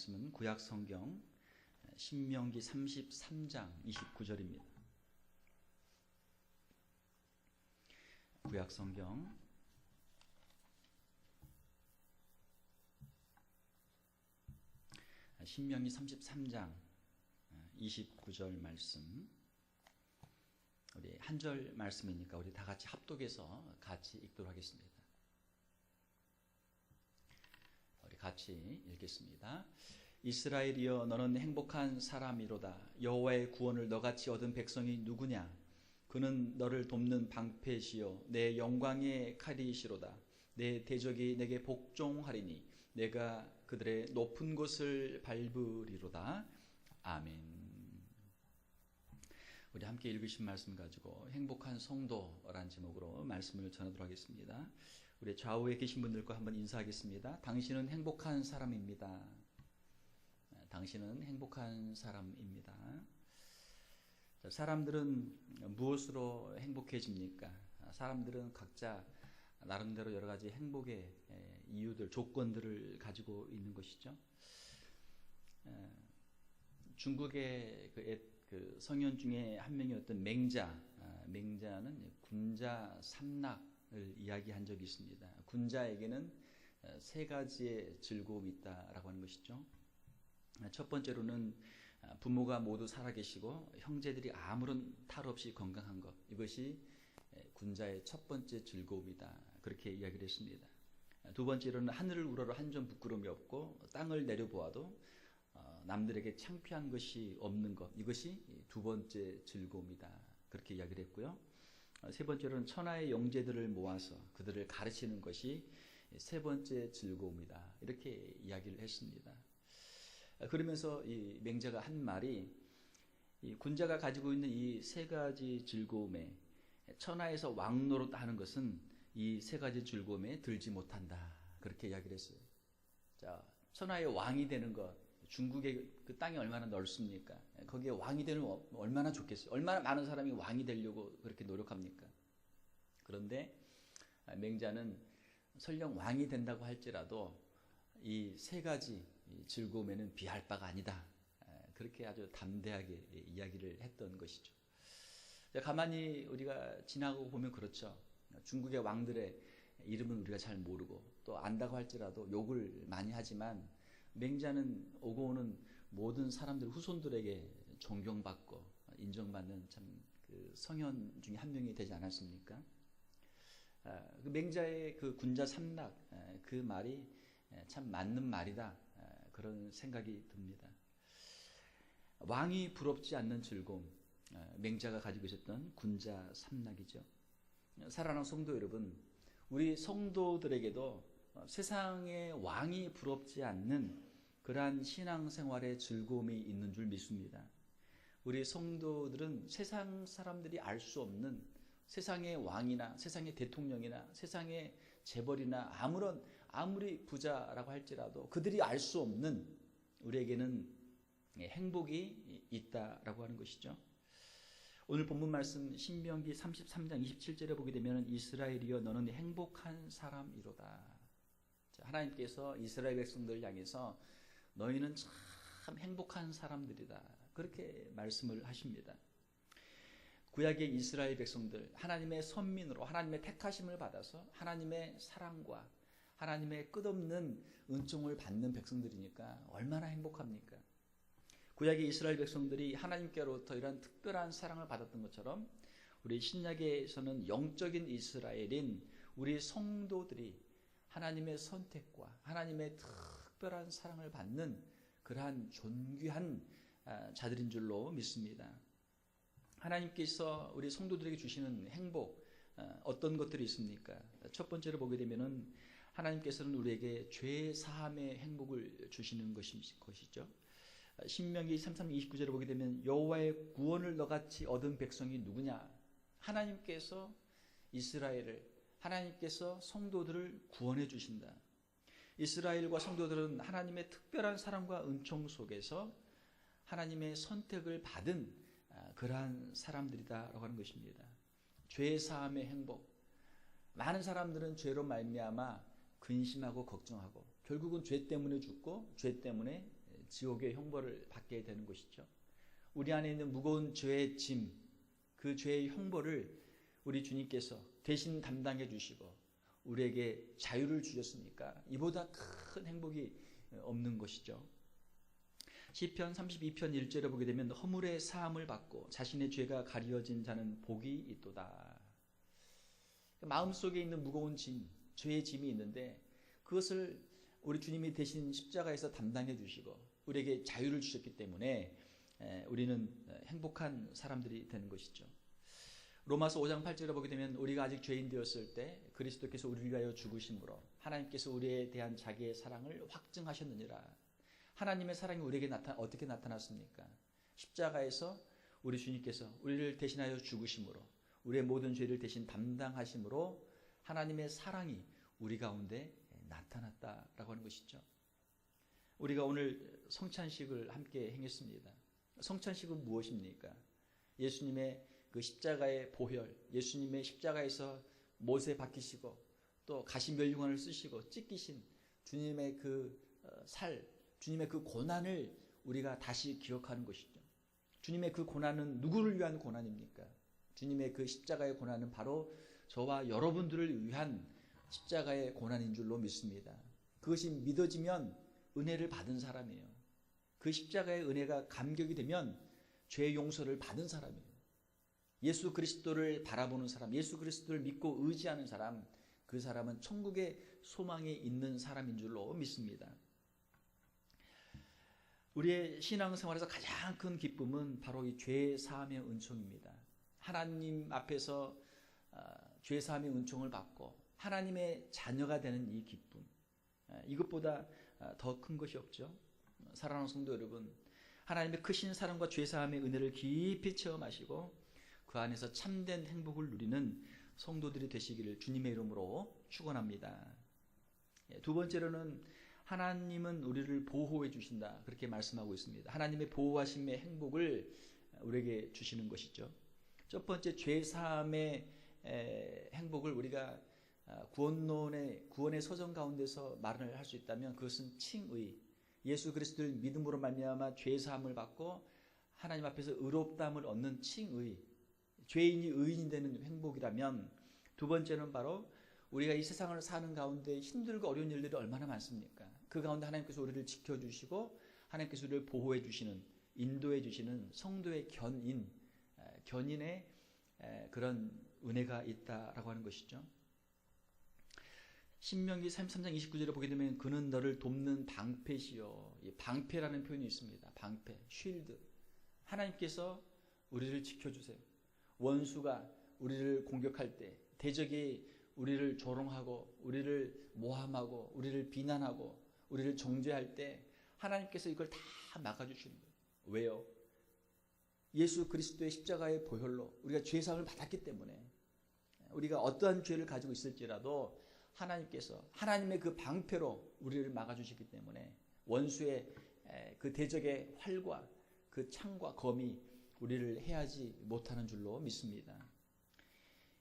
말씀은 구약 성경 신명기 33장 29절입니다. 구약 성경 신명기 33장 29절 말씀. 우리 한 절 말씀이니까 우리 다 같이 합독해서 같이 읽도록 하겠습니다. 우리 같이 읽겠습니다. 이스라엘이여, 너는 행복한 사람이로다. 여호와의 구원을 너같이 얻은 백성이 누구냐? 그는 너를 돕는 방패시요 내 영광의 칼이시로다. 내 대적이 내게 복종하리니 내가 그들의 높은 곳을 밟으리로다. 아멘. 우리 함께 읽으신 말씀 가지고 행복한 성도라는 제목으로 말씀을 전하도록 하겠습니다. 우리 좌우에 계신 분들과 한번 인사하겠습니다. 당신은 행복한 사람입니다. 당신은 행복한 사람입니다. 사람들은 무엇으로 행복해집니까? 사람들은 각자 나름대로 여러 가지 행복의 이유들, 조건들을 가지고 있는 것이죠. 중국의 그 성현 중에 한 명이었던 맹자는 군자 삼락을 이야기한 적이 있습니다. 군자에게는 세 가지의 즐거움이 있다라고 하는 것이죠. 첫 번째로는 부모가 모두 살아계시고 형제들이 아무런 탈 없이 건강한 것, 이것이 군자의 첫 번째 즐거움이다, 그렇게 이야기를 했습니다. 두 번째로는 하늘을 우러러 한 점 부끄러움이 없고 땅을 내려보아도 남들에게 창피한 것이 없는 것, 이것이 두 번째 즐거움이다, 그렇게 이야기를 했고요. 세 번째로는 천하의 영재들을 모아서 그들을 가르치는 것이 세 번째 즐거움이다, 이렇게 이야기를 했습니다. 그러면서 이 맹자가 한 말이, 이 군자가 가지고 있는 이 세 가지 즐거움에 천하에서 왕노릇 하는 것은 이 세 가지 즐거움에 들지 못한다, 그렇게 이야기를 했어요. 자, 천하의 왕이 되는 것, 중국의 그 땅이 얼마나 넓습니까? 거기에 왕이 되는 얼마나 좋겠어요. 얼마나 많은 사람이 왕이 되려고 그렇게 노력합니까? 그런데 맹자는 설령 왕이 된다고 할지라도 이 세 가지 즐거움에는 비할 바가 아니다, 그렇게 아주 담대하게 이야기를 했던 것이죠. 가만히 우리가 지나고 보면 그렇죠. 중국의 왕들의 이름은 우리가 잘 모르고 또 안다고 할지라도 욕을 많이 하지만 맹자는 오고 오는 모든 사람들, 후손들에게 존경받고 인정받는 참 그 성현 중에 한 명이 되지 않았습니까? 그 맹자의 그 군자 삼락, 그 말이 참 맞는 말이다, 그런 생각이 듭니다. 왕이 부럽지 않는 즐거움, 맹자가 가지고 있었던 군자 삼락이죠. 사랑하는 성도 여러분, 우리 성도들에게도 세상의 왕이 부럽지 않는 그러한 신앙생활의 즐거움이 있는 줄 믿습니다. 우리 성도들은 세상 사람들이 알 수 없는 세상의 왕이나 세상의 대통령이나 세상의 재벌이나 아무리 부자라고 할지라도 그들이 알 수 없는 우리에게는 행복이 있다라고 하는 것이죠. 오늘 본문 말씀 신명기 33장 27절에 보게 되면 이스라엘이여, 너는 행복한 사람이로다. 하나님께서 이스라엘 백성들을 향해서 너희는 참 행복한 사람들이다, 그렇게 말씀을 하십니다. 구약의 이스라엘 백성들, 하나님의 선민으로 하나님의 택하심을 받아서 하나님의 사랑과 하나님의 끝없는 은총을 받는 백성들이니까 얼마나 행복합니까? 구약의 이스라엘 백성들이 하나님께로부터 이런 특별한 사랑을 받았던 것처럼 우리 신약에서는 영적인 이스라엘인 우리 성도들이 하나님의 선택과 하나님의 특별한 사랑을 받는 그러한 존귀한 자들인 줄로 믿습니다. 하나님께서 우리 성도들에게 주시는 행복, 어떤 것들이 있습니까? 첫 번째로 보게 되면은 하나님께서는 우리에게 죄 사함의 행복을 주시는 것이죠. 신명기 33장 29절에 보게 되면 여호와의 구원을 너같이 얻은 백성이 누구냐? 하나님께서 이스라엘을, 하나님께서 성도들을 구원해 주신다. 이스라엘과 성도들은 하나님의 특별한 사랑과 은총 속에서 하나님의 선택을 받은 그러한 사람들이다라고 하는 것입니다. 죄 사함의 행복. 많은 사람들은 죄로 말미암아 근심하고 걱정하고 결국은 죄 때문에 죽고 죄 때문에 지옥의 형벌을 받게 되는 것이죠. 우리 안에 있는 무거운 죄의 짐, 그 죄의 형벌을 우리 주님께서 대신 담당해 주시고 우리에게 자유를 주셨으니까 이보다 큰 행복이 없는 것이죠. 시편 32편 1절에 보게 되면 허물의 사함을 받고 자신의 죄가 가려진 자는 복이 있도다. 마음속에 있는 무거운 짐, 죄의 짐이 있는데 그것을 우리 주님이 대신 십자가에서 담당해 주시고 우리에게 자유를 주셨기 때문에 우리는 행복한 사람들이 되는 것이죠. 로마서 5장 8절에 보게 되면 우리가 아직 죄인 되었을 때 그리스도께서 우리를 위하여 죽으심으로 하나님께서 우리에 대한 자기의 사랑을 확증하셨느니라. 하나님의 사랑이 우리에게 어떻게 나타났습니까? 십자가에서 우리 주님께서 우리를 대신하여 죽으심으로 우리의 모든 죄를 대신 담당하심으로 하나님의 사랑이 우리 가운데 나타났다라고 하는 것이죠. 우리가 오늘 성찬식을 함께 행했습니다. 성찬식은 무엇입니까? 예수님의 그 십자가의 보혈, 예수님의 십자가에서 못에 박히시고 또 가시면류관을 쓰시고 찢기신 주님의 그 주님의 그 고난을 우리가 다시 기억하는 것이죠. 주님의 그 고난은 누구를 위한 고난입니까? 주님의 그 십자가의 고난은 바로 저와 여러분들을 위한 십자가의 고난인 줄로 믿습니다. 그것이 믿어지면 은혜를 받은 사람이에요. 그 십자가의 은혜가 감격이 되면 죄 용서를 받은 사람이에요. 예수 그리스도를 바라보는 사람, 예수 그리스도를 믿고 의지하는 사람, 그 사람은 천국의 소망이 있는 사람인 줄로 믿습니다. 우리의 신앙생활에서 가장 큰 기쁨은 바로 이 죄 사함의 은총입니다. 하나님 앞에서 죄 사함의 은총을 받고 하나님의 자녀가 되는 이 기쁨, 이것보다 더 큰 것이 없죠. 사랑하는 성도 여러분, 하나님의 크신 사랑과 죄 사함의 은혜를 깊이 체험하시고 그 안에서 참된 행복을 누리는 성도들이 되시기를 주님의 이름으로 축원합니다. 두 번째로는 하나님은 우리를 보호해 주신다, 그렇게 말씀하고 있습니다. 하나님의 보호하심의 행복을 우리에게 주시는 것이죠. 첫 번째, 죄 사함의 행복을 우리가 구원의 서정 가운데서 말을 할 수 있다면 그것은 칭의, 예수 그리스도를 믿음으로 말미암아 죄 사함을 받고 하나님 앞에서 의롭다함을 얻는 칭의, 죄인이 의인이 되는 행복이라면, 두 번째는 바로 우리가 이 세상을 사는 가운데 힘들고 어려운 일들이 얼마나 많습니까? 그 가운데 하나님께서 우리를 지켜주시고 하나님께서 우리를 보호해 주시는, 인도해 주시는 성도의 견인의 그런 은혜가 있다라고 하는 것이죠. 신명기 33장 29절에 보게 되면 그는 너를 돕는 방패시요, 이 방패라는 표현이 있습니다. 방패, 쉴드. 하나님께서 우리를 지켜주세요. 원수가 우리를 공격할 때, 대적이 우리를 조롱하고 우리를 모함하고 우리를 비난하고 우리를 정죄할 때 하나님께서 이걸 다 막아주시는 거예요. 왜요? 예수 그리스도의 십자가의 보혈로 우리가 죄사함을 받았기 때문에, 우리가 어떠한 죄를 가지고 있을지라도 하나님께서 하나님의 그 방패로 우리를 막아주시기 때문에 원수의 그 대적의 활과 그 창과 검이 우리를 해하지 못하는 줄로 믿습니다.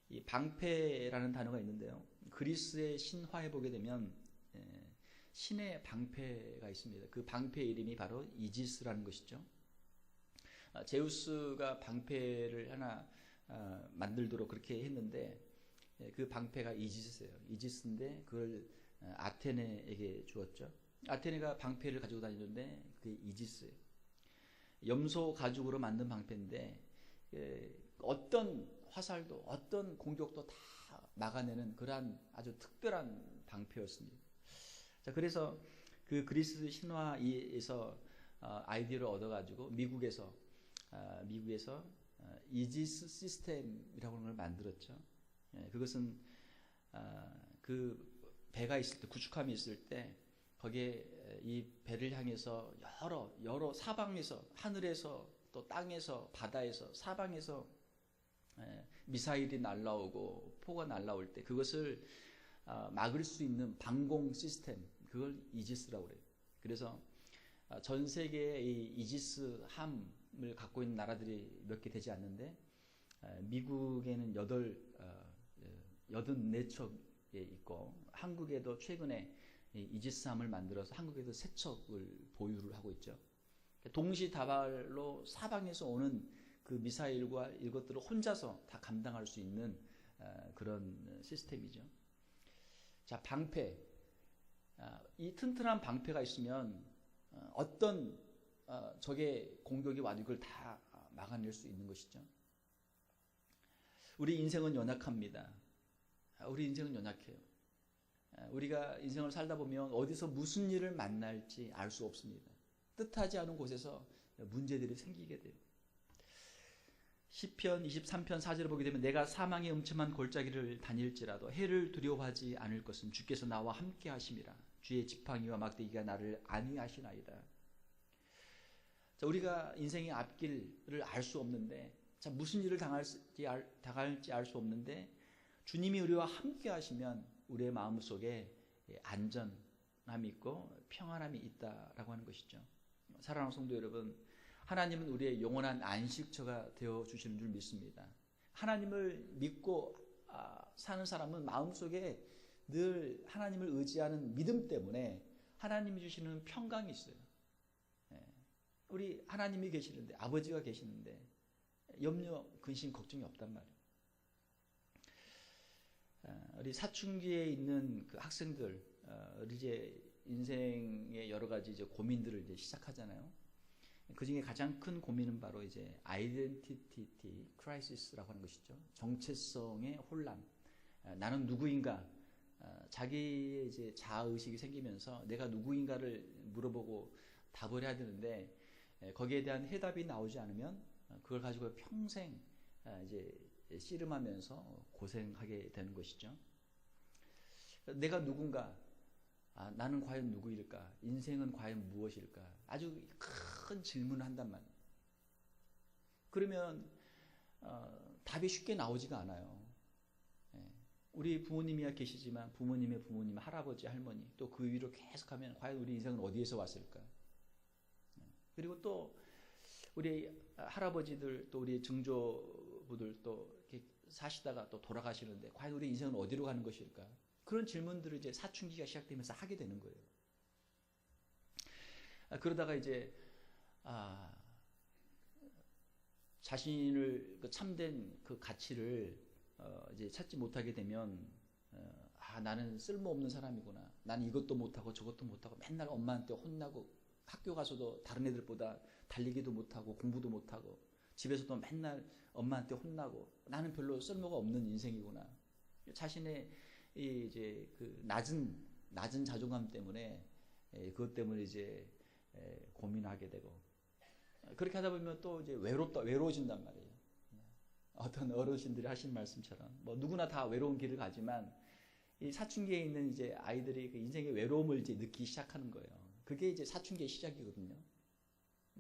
이 방패라는 단어가 있는데요, 그리스의 신화에 보게 되면 신의 방패가 있습니다. 그 방패의 이름이 바로 이지스라는 것이죠. 제우스가 방패를 하나 만들도록 그렇게 했는데 그 방패가 이지스예요. 이지스인데 그걸 아테네에게 주었죠. 아테네가 방패를 가지고 다니는데 그게 이지스예요. 염소 가죽으로 만든 방패인데 어떤 화살도 어떤 공격도 다 막아내는 그러한 아주 특별한 방패였습니다. 자, 그래서 그 그리스 신화에서 아이디어를 얻어가지고 미국에서 이지스 시스템이라고 하는 걸 만들었죠. 그것은 그 배가 있을 때, 구축함이 있을 때 거기에 이 배를 향해서 여러 사방에서, 하늘에서 또 땅에서 바다에서 사방에서 미사일이 날라오고 포가 날라올 때 그것을 막을 수 있는 방공 시스템, 그걸 이지스라고 그래요. 그래서 전 세계에 이 이지스 함을 갖고 있는 나라들이 몇 개 되지 않는데 미국에는 84척에 있고 한국에도 최근에 이지스함을 만들어서 한국에서 세척을 보유를 하고 있죠. 동시다발로 사방에서 오는 그 미사일과 이것들을 혼자서 다 감당할 수 있는 그런 시스템이죠. 자, 방패. 이 튼튼한 방패가 있으면 어떤 적의 공격이 와도 이걸 다 막아낼 수 있는 것이죠. 우리 인생은 연약합니다. 우리 인생은 연약해요. 우리가 인생을 살다 보면 어디서 무슨 일을 만날지 알 수 없습니다. 뜻하지 않은 곳에서 문제들이 생기게 돼요. 시편 23편 4절을 보게 되면 내가 사망의 음침한 골짜기를 다닐지라도 해를 두려워하지 않을 것은 주께서 나와 함께 하심이라. 주의 지팡이와 막대기가 나를 안위하시나이다. 자, 우리가 인생의 앞길을 알 수 없는데, 자, 무슨 일을 당할지 알 수 없는데 주님이 우리와 함께 하시면 우리의 마음속에 안전함이 있고 평안함이 있다라고 하는 것이죠. 사랑하는 성도 여러분, 하나님은 우리의 영원한 안식처가 되어주시는 줄 믿습니다. 하나님을 믿고 사는 사람은 마음속에 늘 하나님을 의지하는 믿음 때문에 하나님이 주시는 평강이 있어요. 우리 하나님이 계시는데, 아버지가 계시는데 염려, 근심, 걱정이 없단 말이에요. 우리 사춘기에 있는 그 학생들, 이제 인생의 여러 가지 이제 고민들을 이제 시작하잖아요. 그 중에 가장 큰 고민은 바로 이제 아이덴티티 크라이시스라고 하는 것이죠. 정체성의 혼란. 나는 누구인가? 자기의 이제 자아 의식이 생기면서 내가 누구인가를 물어보고 답을 해야 되는데 거기에 대한 해답이 나오지 않으면 그걸 가지고 평생 이제 씨름하면서 고생하게 되는 것이죠. 내가 누군가? 나는 과연 누구일까? 인생은 과연 무엇일까? 아주 큰 질문을 한단 말이에요. 그러면 답이 쉽게 나오지가 않아요. 우리 부모님이야 계시지만 부모님의 부모님, 할아버지, 할머니, 또 그 위로 계속하면 과연 우리 인생은 어디에서 왔을까? 그리고 또 우리 할아버지들, 또 우리 증조부들 또 이렇게 사시다가 또 돌아가시는데 과연 우리 인생은 어디로 가는 것일까? 그런 질문들을 이제 사춘기가 시작되면서 하게 되는 거예요. 그러다가 이제 자신을 그 참된 그 가치를 이제 찾지 못하게 되면 나는 쓸모없는 사람이구나. 나는 이것도 못하고 저것도 못하고 맨날 엄마한테 혼나고 학교 가서도 다른 애들보다 달리기도 못하고 공부도 못하고 집에서도 맨날 엄마한테 혼나고 나는 별로 쓸모가 없는 인생이구나. 자신의 이제 그 낮은 자존감 때문에 그것 때문에 이제 고민하게 되고 그렇게 하다 보면 또 이제 외로워진단 말이에요. 어떤 어르신들이 하신 말씀처럼 뭐 누구나 다 외로운 길을 가지만 이 사춘기에 있는 이제 아이들이 그 인생의 외로움을 이제 느끼기 시작하는 거예요. 그게 이제 사춘기의 시작이거든요.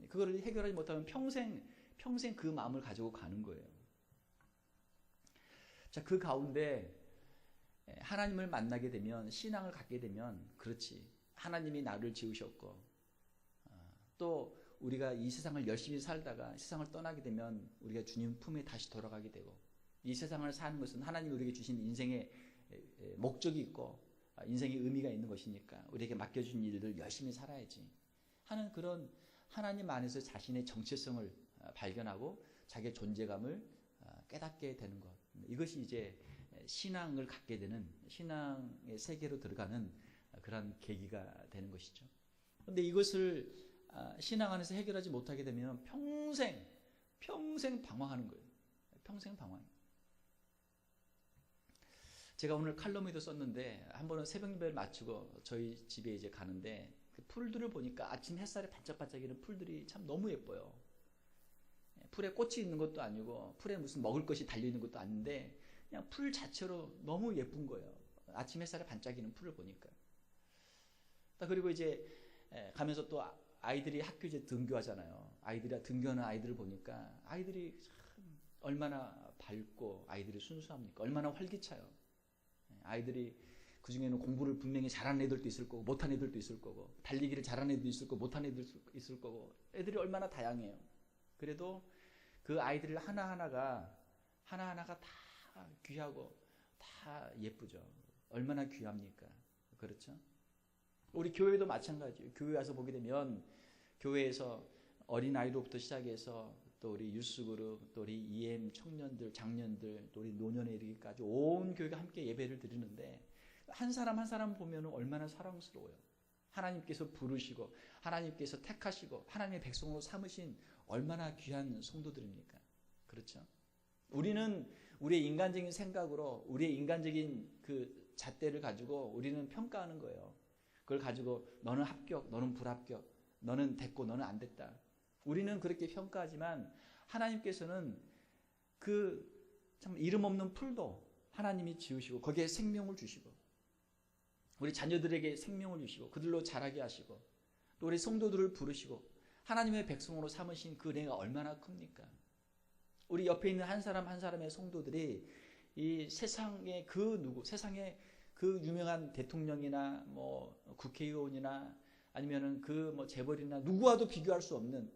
그거를 해결하지 못하면 평생 그 마음을 가지고 가는 거예요. 자, 그 가운데 하나님을 만나게 되면, 신앙을 갖게 되면, 그렇지, 하나님이 나를 지으셨고 또 우리가 이 세상을 열심히 살다가 세상을 떠나게 되면 우리가 주님 품에 다시 돌아가게 되고 이 세상을 사는 것은 하나님이 우리에게 주신 인생의 목적이 있고 인생의 의미가 있는 것이니까 우리에게 맡겨준 일들 열심히 살아야지 하는 그런 하나님 안에서 자신의 정체성을 발견하고 자기의 존재감을 깨닫게 되는 것, 이것이 이제 신앙을 갖게 되는, 신앙의 세계로 들어가는 그런 계기가 되는 것이죠. 그런데 이것을 신앙 안에서 해결하지 못하게 되면 평생 방황하는 거예요. 평생 방황. 제가 오늘 칼럼에도 썼는데 한 번은 새벽 예배를 마치고 저희 집에 이제 가는데 그 풀들을 보니까 아침 햇살에 반짝반짝이는 풀들이 참 너무 예뻐요. 풀에 꽃이 있는 것도 아니고 풀에 무슨 먹을 것이 달려있는 것도 아닌데 그냥 풀 자체로 너무 예쁜 거예요. 아침 햇살에 반짝이는 풀을 보니까. 그리고 이제 가면서 또 아이들이 학교 이제 등교하잖아요. 아이들이 등교하는 아이들을 보니까 아이들이 참 얼마나 밝고 아이들이 순수합니까? 얼마나 활기차요. 아이들이 그 중에는 공부를 분명히 잘하는 애들도 있을 거고 못하는 애들도 있을 거고 달리기를 잘하는 애들도 있을 거고 못하는 애들도 있을 거고 애들이 얼마나 다양해요. 그래도 그 아이들 하나하나가 다 귀하고 다 예쁘죠. 얼마나 귀합니까? 그렇죠? 우리 교회도 마찬가지예요. 교회 와서 보게 되면 교회에서 어린아이로부터 시작해서 또 우리 유스그룹, 또 우리 EM 청년들, 장년들, 또 우리 노년에 이르기까지 온 교회가 함께 예배를 드리는데 한 사람 한 사람 보면 얼마나 사랑스러워요. 하나님께서 부르시고 하나님께서 택하시고 하나님의 백성으로 삼으신 얼마나 귀한 성도들입니까? 그렇죠? 우리는 우리의 인간적인 생각으로 우리의 인간적인 그 잣대를 가지고 우리는 평가하는 거예요. 그걸 가지고 너는 합격, 너는 불합격, 너는 됐고 너는 안 됐다. 우리는 그렇게 평가하지만 하나님께서는 그 참 이름 없는 풀도 하나님이 지으시고 거기에 생명을 주시고 우리 자녀들에게 생명을 주시고 그들로 자라게 하시고 또 우리 성도들을 부르시고 하나님의 백성으로 삼으신 그 은혜가 얼마나 큽니까? 우리 옆에 있는 한 사람 한 사람의 성도들이 이 세상의 그 누구, 세상의 그 유명한 대통령이나 뭐 국회의원이나 아니면은 그 뭐 재벌이나 누구와도 비교할 수 없는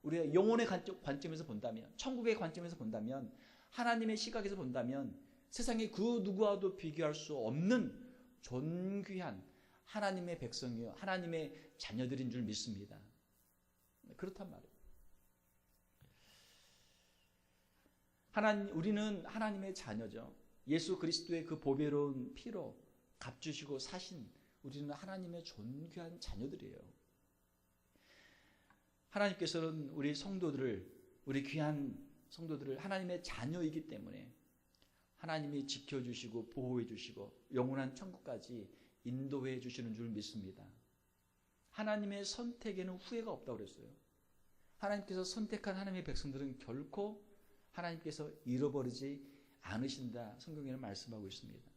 우리가 영혼의 관점에서 본다면, 천국의 관점에서 본다면, 하나님의 시각에서 본다면 세상의 그 누구와도 비교할 수 없는 존귀한 하나님의 백성이요, 하나님의 자녀들인 줄 믿습니다. 그렇단 말이에요. 우리는 하나님의 자녀죠. 예수 그리스도의 그 보배로운 피로 값주시고 사신 우리는 하나님의 존귀한 자녀들이에요. 하나님께서는 우리 성도들을, 우리 귀한 성도들을 하나님의 자녀이기 때문에 하나님이 지켜주시고 보호해 주시고 영원한 천국까지 인도해 주시는 줄 믿습니다. 하나님의 선택에는 후회가 없다고 그랬어요. 하나님께서 선택한 하나님의 백성들은 결코 하나님께서 잃어버리지 않으신다. 성경에는 말씀하고 있습니다.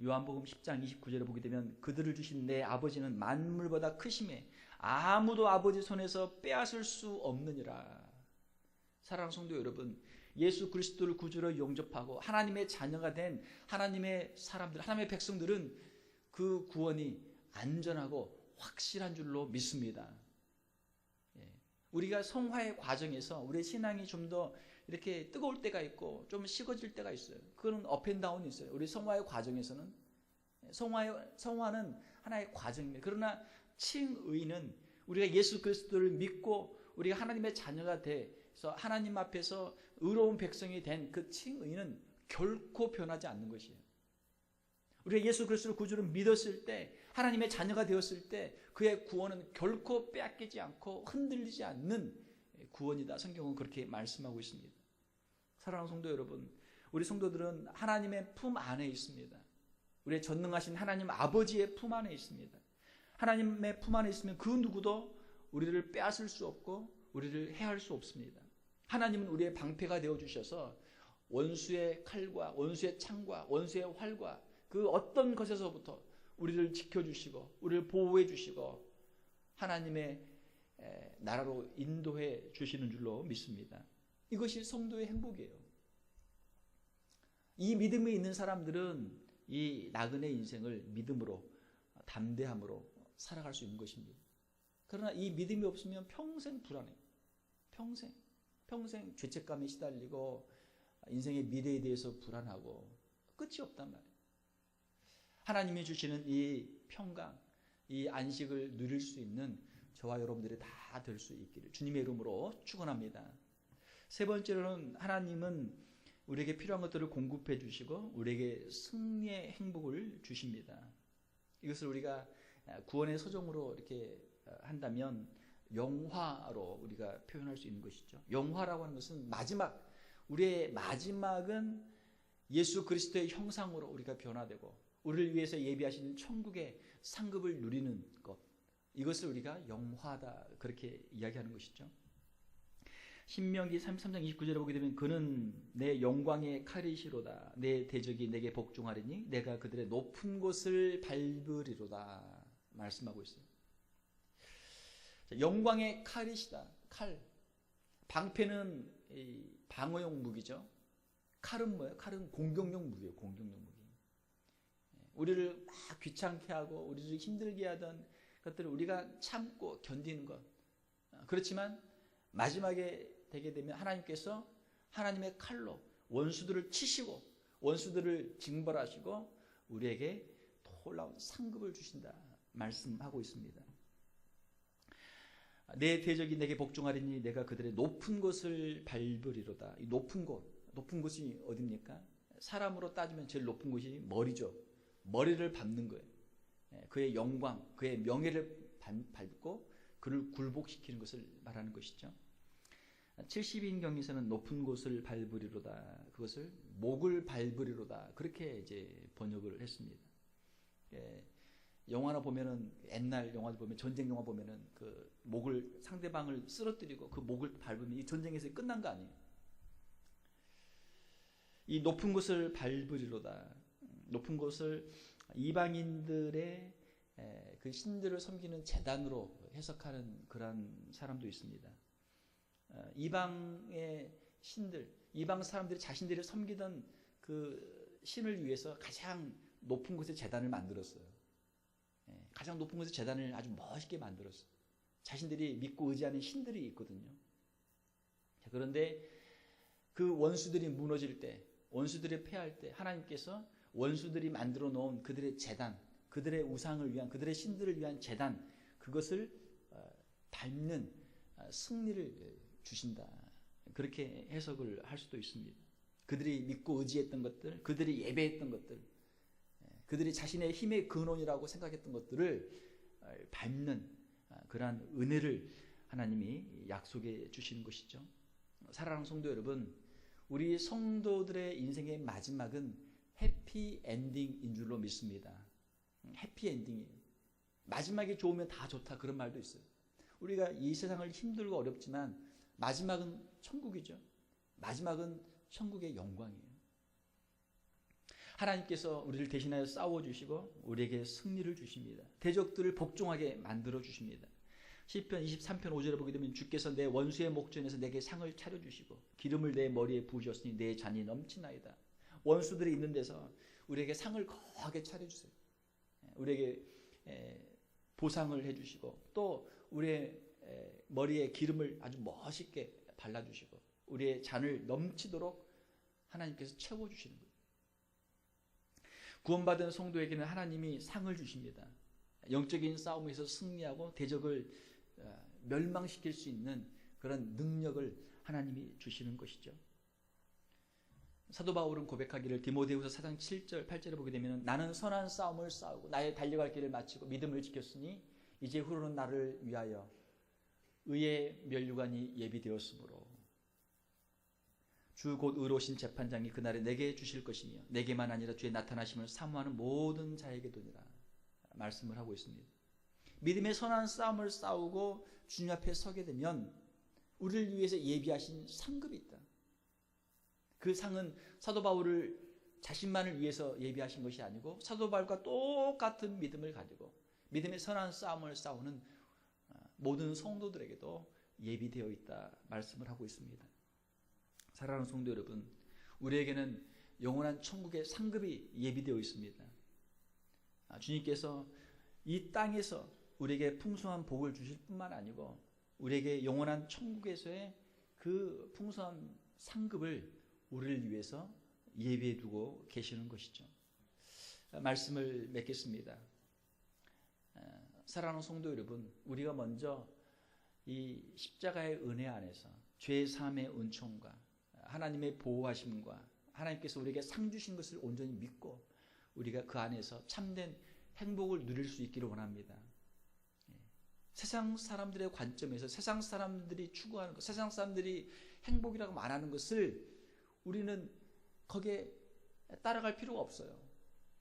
요한복음 10장 29절에 보게 되면 그들을 주신 내 아버지는 만물보다 크심에 아무도 아버지 손에서 빼앗을 수 없느니라. 사랑하는 성도 여러분, 예수 그리스도를 구주로 영접하고 하나님의 자녀가 된 하나님의 사람들, 하나님의 백성들은 그 구원이 안전하고 확실한 줄로 믿습니다. 우리가 성화의 과정에서 우리의 신앙이 좀 더 이렇게 뜨거울 때가 있고 좀 식어질 때가 있어요. 그건 업앤다운이 있어요. 우리 성화의 과정에서는 성화는 하나의 과정입니다. 그러나 칭의는 우리가 예수 그리스도를 믿고 우리가 하나님의 자녀가 돼서 하나님 앞에서 의로운 백성이 된 그 칭의는 결코 변하지 않는 것이에요. 우리가 예수 그리스도를 구주로 믿었을 때, 하나님의 자녀가 되었을 때 그의 구원은 결코 빼앗기지 않고 흔들리지 않는 구원이다. 성경은 그렇게 말씀하고 있습니다. 사랑하는 성도 여러분, 우리 성도들은 하나님의 품 안에 있습니다. 우리의 전능하신 하나님 아버지의 품 안에 있습니다. 하나님의 품 안에 있으면 그 누구도 우리를 빼앗을 수 없고 우리를 해할 수 없습니다. 하나님은 우리의 방패가 되어주셔서 원수의 칼과 원수의 창과 원수의 활과 그 어떤 것에서부터 우리를 지켜주시고 우리를 보호해 주시고 하나님의 나라로 인도해 주시는 줄로 믿습니다. 이것이 성도의 행복이에요. 이 믿음이 있는 사람들은 이 나그네 인생을 믿음으로 담대함으로 살아갈 수 있는 것입니다. 그러나 이 믿음이 없으면 평생 불안해요. 평생 죄책감에 시달리고 인생의 미래에 대해서 불안하고 끝이 없단 말이에요. 하나님이 주시는 이 평강, 이 안식을 누릴 수 있는 저와 여러분들이 다 될 수 있기를 주님의 이름으로 축원합니다. 세 번째로는 하나님은 우리에게 필요한 것들을 공급해 주시고 우리에게 승리의 행복을 주십니다. 이것을 우리가 구원의 서정으로 이렇게 한다면 영화로 우리가 표현할 수 있는 것이죠. 영화라고 하는 것은 마지막, 우리의 마지막은 예수 그리스도의 형상으로 우리가 변화되고 우리를 위해서 예비하신 천국의 상급을 누리는 것, 이것을 우리가 영화다 그렇게 이야기하는 것이죠. 신명기 33장 29절에 보게 되면 그는 내 영광의 칼이시로다. 내 대적이 내게 복종하리니 내가 그들의 높은 곳을 밟으리로다 말씀하고 있어요. 영광의 칼이시다. 칼. 방패는 방어용 무기죠. 칼은 뭐예요? 칼은 공격용 무기예요. 공격용 무기. 우리를 막 귀찮게 하고 우리를 힘들게 하던 것들을 우리가 참고 견디는 것. 그렇지만 마지막에 되게 되면 하나님께서 하나님의 칼로 원수들을 치시고 원수들을 징벌하시고 우리에게 놀라운 상급을 주신다. 말씀하고 있습니다. 내 대적이 내게 복종하리니 내가 그들의 높은 곳을 밟으리로다. 이 높은 곳이 어디입니까? 사람으로 따지면 제일 높은 곳이 머리죠. 머리를 밟는 거예요. 그의 영광, 그의 명예를 밟고 그를 굴복시키는 것을 말하는 것이죠. 70인경에서는 높은 곳을 밟으리로다. 그것을 목을 밟으리로다. 그렇게 이제 번역을 했습니다. 영화나 보면은 옛날 영화들 보면 전쟁 영화 보면은 그 목을 상대방을 쓰러뜨리고 그 목을 밟으면 이 전쟁에서 끝난 거 아니에요. 이 높은 곳을 밟으리로다. 높은 곳을 이방인들의 그 신들을 섬기는 제단으로 해석하는 그런 사람도 있습니다. 이방의 신들, 이방 사람들이 자신들이 섬기던 그 신을 위해서 가장 높은 곳에 제단을 만들었어요. 가장 높은 곳에 제단을 아주 멋있게 만들었어요. 자신들이 믿고 의지하는 신들이 있거든요. 그런데 그 원수들이 무너질 때, 원수들이 패할 때 하나님께서 원수들이 만들어 놓은 그들의 제단, 그들의 우상을 위한, 그들의 신들을 위한 제단, 그것을 밟는 승리를 주신다. 그렇게 해석을 할 수도 있습니다. 그들이 믿고 의지했던 것들, 그들이 예배했던 것들, 그들이 자신의 힘의 근원이라고 생각했던 것들을 밟는 그러한 은혜를 하나님이 약속해 주시는 것이죠. 사랑하는 성도 여러분, 우리 성도들의 인생의 마지막은 해피 엔딩인 줄로 믿습니다. 해피 엔딩이에요. 마지막이 좋으면 다 좋다, 그런 말도 있어요. 우리가 이 세상을 힘들고 어렵지만 마지막은 천국이죠. 마지막은 천국의 영광이에요. 하나님께서 우리를 대신하여 싸워주시고 우리에게 승리를 주십니다. 대적들을 복종하게 만들어 주십니다. 시편 23편 5절에 보게 되면 주께서 내 원수의 목전에서 내게 상을 차려주시고 기름을 내 머리에 부으셨으니 내 잔이 넘치나이다. 원수들이 있는 데서 우리에게 상을 거하게 차려주세요. 우리에게 보상을 해주시고 또 우리의 머리에 기름을 아주 멋있게 발라주시고 우리의 잔을 넘치도록 하나님께서 채워주시는 거예요. 구원받은 성도에게는 하나님이 상을 주십니다. 영적인 싸움에서 승리하고 대적을 멸망시킬 수 있는 그런 능력을 하나님이 주시는 것이죠. 사도 바울은 고백하기를 디모데후서 4장 7절 8절에 보게 되면 나는 선한 싸움을 싸우고 나의 달려갈 길을 마치고 믿음을 지켰으니 이제 후로는 나를 위하여 의의 면류관이 예비되었으므로 주 곧 의로우신 재판장이 그날에 내게 주실 것이며 내게만 아니라 주의 나타나심을 사모하는 모든 자에게 도니라 말씀을 하고 있습니다. 믿음의 선한 싸움을 싸우고 주님 앞에 서게 되면 우리를 위해서 예비하신 상급이 있다. 그 상은 사도 바울을 자신만을 위해서 예비하신 것이 아니고 사도 바울과 똑같은 믿음을 가지고 믿음의 선한 싸움을 싸우는 모든 성도들에게도 예비되어 있다 말씀을 하고 있습니다. 사랑하는 성도 여러분, 우리에게는 영원한 천국의 상급이 예비되어 있습니다. 주님께서 이 땅에서 우리에게 풍성한 복을 주실 뿐만 아니고 우리에게 영원한 천국에서의 그 풍성한 상급을 우리를 위해서 예비해 두고 계시는 것이죠. 말씀을 맺겠습니다. 사랑하는 성도 여러분, 우리가 먼저 이 십자가의 은혜 안에서 죄 사함의 은총과 하나님의 보호하심과 하나님께서 우리에게 상 주신 것을 온전히 믿고 우리가 그 안에서 참된 행복을 누릴 수 있기를 원합니다. 세상 사람들의 관점에서 세상 사람들이 추구하는 것, 세상 사람들이 행복이라고 말하는 것을 우리는 거기에 따라갈 필요가 없어요.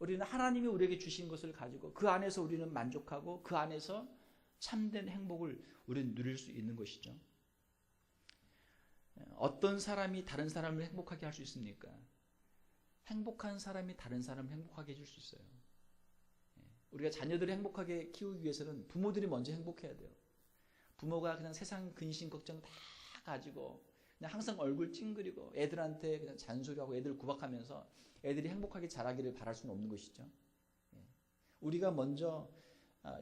우리는 하나님이 우리에게 주신 것을 가지고 그 안에서 우리는 만족하고 그 안에서 참된 행복을 우리는 누릴 수 있는 것이죠. 어떤 사람이 다른 사람을 행복하게 할 수 있습니까? 행복한 사람이 다른 사람을 행복하게 해줄 수 있어요. 우리가 자녀들을 행복하게 키우기 위해서는 부모들이 먼저 행복해야 돼요. 부모가 그냥 세상 근심 걱정 다 가지고 그냥 항상 얼굴 찡그리고 애들한테 그냥 잔소리하고 애들 구박하면서 애들이 행복하게 자라기를 바랄 수는 없는 것이죠. 우리가 먼저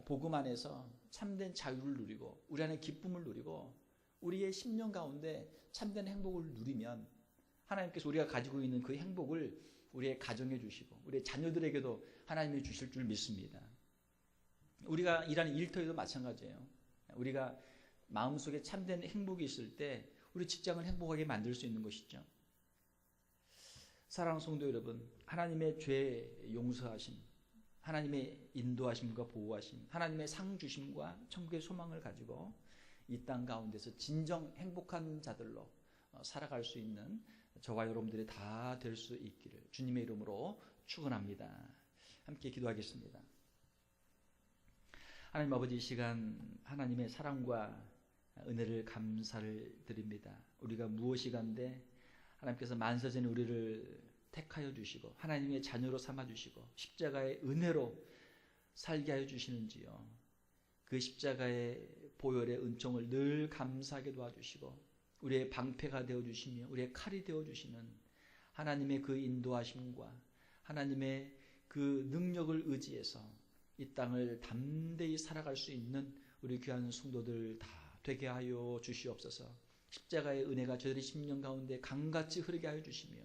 복음 안에서 참된 자유를 누리고 우리 안에 기쁨을 누리고 우리의 심령 가운데 참된 행복을 누리면 하나님께서 우리가 가지고 있는 그 행복을 우리의 가정에 주시고 우리의 자녀들에게도 하나님이 주실 줄 믿습니다. 우리가 일하는 일터에도 마찬가지예요. 우리가 마음속에 참된 행복이 있을 때 우리 직장을 행복하게 만들 수 있는 것이죠. 사랑하는 성도 여러분, 하나님의 죄 용서하심, 하나님의 인도하심과 보호하심, 하나님의 상 주심과 천국의 소망을 가지고 이 땅 가운데서 진정 행복한 자들로 살아갈 수 있는 저와 여러분들이 다 될 수 있기를 주님의 이름으로 축원합니다. 함께 기도하겠습니다. 하나님 아버지, 이 시간 하나님의 사랑과 은혜를 감사를 드립니다. 우리가 무엇이간데 하나님께서 만세전에 우리를 택하여 주시고 하나님의 자녀로 삼아 주시고 십자가의 은혜로 살게 하여 주시는지요. 그 십자가의 보혈의 은총을 늘 감사하게 도와주시고 우리의 방패가 되어주시며 우리의 칼이 되어주시는 하나님의 그 인도하심과 하나님의 그 능력을 의지해서 이 땅을 담대히 살아갈 수 있는 우리 귀한 성도들 다 되게 하여 주시옵소서. 십자가의 은혜가 저희들의 심령 가운데 강같이 흐르게 하여 주시며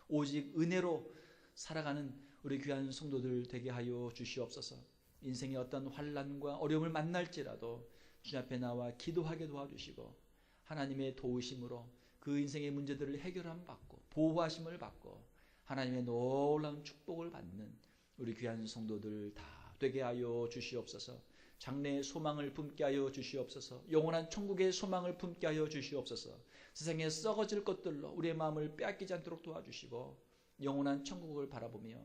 오직 은혜로 살아가는 우리 귀한 성도들 되게 하여 주시옵소서. 인생의 어떤 환난과 어려움을 만날지라도 주님 앞에 나와 기도하게 도와주시고 하나님의 도우심으로 그 인생의 문제들을 해결함 받고 보호하심을 받고 하나님의 놀라운 축복을 받는 우리 귀한 성도들 다 되게 하여 주시옵소서. 장래의 소망을 품게 하여 주시옵소서. 영원한 천국의 소망을 품게 하여 주시옵소서. 세상에 썩어질 것들로 우리의 마음을 빼앗기지 않도록 도와주시고 영원한 천국을 바라보며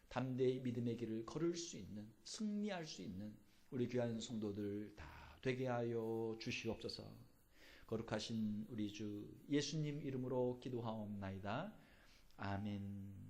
담대히 믿음의 길을 걸을 수 있는, 승리할 수 있는 우리 귀한 성도들 다 되게 하여 주시옵소서. 거룩하신 우리 주 예수님 이름으로 기도하옵나이다. 아멘.